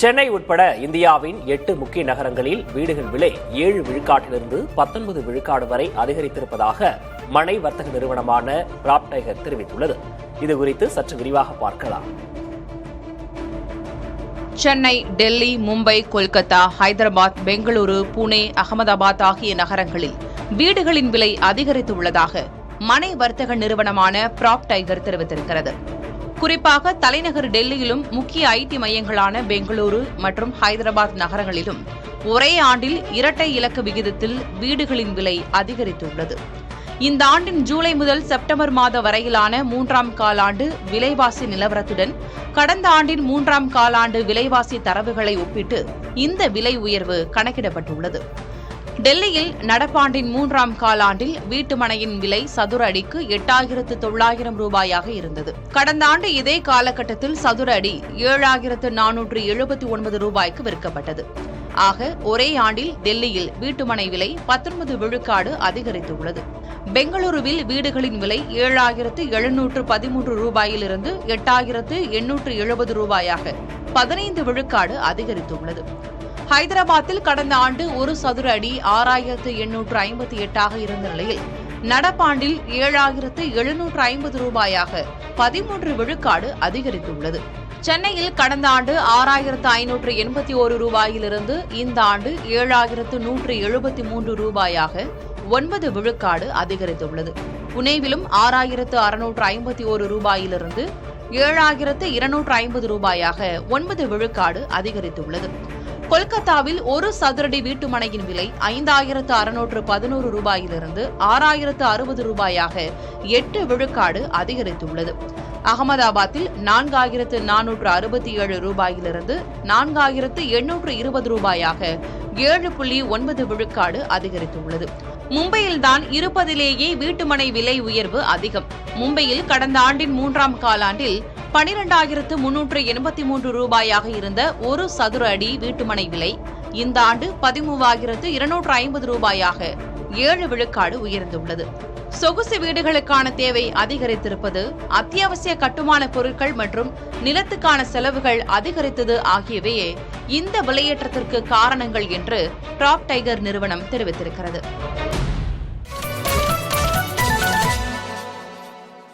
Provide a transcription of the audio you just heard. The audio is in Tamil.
சென்னை உட்பட இந்தியாவின் 8 முக்கிய நகரங்களில் வீடுகள் விலை 7 விழுக்காட்டிலிருந்து 19 விழுக்காடு வரை அதிகரித்திருப்பதாக மனை வர்த்தக நிறுவனமான PropTiger தெரிவித்துள்ளது. இதுகுறித்து சற்று விரிவாக பார்க்கலாம். சென்னை, டெல்லி, மும்பை, கொல்கத்தா, ஹைதராபாத், பெங்களூரு, புனே, அகமதாபாத் ஆகிய நகரங்களில் வீடுகளின் விலை அதிகரித்துள்ளதாக மனை வர்த்தக நிறுவனமான PropTiger தெரிவித்திருக்கிறது. குறிப்பாக தலைநகர் டெல்லியிலும் முக்கிய ஐடி மையங்களான பெங்களூரு மற்றும் ஹைதராபாத் நகரங்களிலும் ஒரே ஆண்டில் இரட்டை இலக்க விகிதத்தில் வீடுகளின் விலை அதிகரித்துள்ளது. இந்த ஆண்டின் ஜூலை முதல் செப்டம்பர் மாத வரையிலான 3ஆம் காலாண்டு விலைவாசி நிலவரத்துடன் கடந்த ஆண்டின் 3ஆம் காலாண்டு விலைவாசி தரவுகளை ஒப்பிட்டு இந்த விலை உயர்வு கணக்கிடப்பட்டுள்ளது. டெல்லியில் நடப்பாண்டின் 3ஆம் காலாண்டில் வீட்டுமனையின் விலை சதுர அடிக்கு 8,900 ரூபாயாக இருந்தது. கடந்த ஆண்டு இதே காலகட்டத்தில் சதுர அடி 7,479 ரூபாய்க்கு விற்கப்பட்டது. ஆக ஒரே ஆண்டில் டெல்லியில் வீட்டுமனை விலை 19 விழுக்காடு அதிகரித்துள்ளது. பெங்களூருவில் வீடுகளின் விலை 7,713 ரூபாயிலிருந்து 8,870 ரூபாயாக 15 விழுக்காடு அதிகரித்துள்ளது. ஹைதராபாத்தில் கடந்த ஆண்டு ஒரு சதுர அடி 6,858 இருந்த நிலையில் நடப்பாண்டில் 7,750 ரூபாயாக 13 விழுக்காடு அதிகரித்துள்ளது. சென்னையில் கடந்த ஆண்டு 6,581 ரூபாயிலிருந்து இந்த ஆண்டு 7,173 ரூபாயாக 9 விழுக்காடு அதிகரித்துள்ளது. புனேவிலும் 6,651 ரூபாயிலிருந்து 7,250 ரூபாயாக 9 விழுக்காடு அதிகரித்துள்ளது. கொல்கத்தாவில் ஒரு சதுரடி வீட்டுமனையின் விலை 5,611 ரூபாயிலிருந்து 6,060 ரூபாயாக 8 விழுக்காடு அதிகரித்துள்ளது. அகமதாபாத்தில் 4,467 ரூபாயிலிருந்து 4,820 ரூபாயாக 7.9 விழுக்காடு அதிகரித்துள்ளது. மும்பையில்தான் இருப்பதிலேயே வீட்டுமனை விலை உயர்வு அதிகம். மும்பையில் கடந்த ஆண்டின் 3ஆம் காலாண்டில் 12,383 ரூபாயாக இருந்த ஒரு சதுர அடி வீட்டுமனை விலை இந்த ஆண்டு 13,250 ரூபாயாக 7 விழுக்காடு உயர்ந்துள்ளது. சொகுசு வீடுகளுக்கான தேவை அதிகரித்திருப்பது, அத்தியாவசிய கட்டுமான பொருட்கள் மற்றும் நிலத்துக்கான செலவுகள் அதிகரித்தது ஆகியவையே இந்த விலையேற்றத்திற்கு காரணங்கள் என்று PropTiger நிறுவனம் தெரிவித்திருக்கிறது.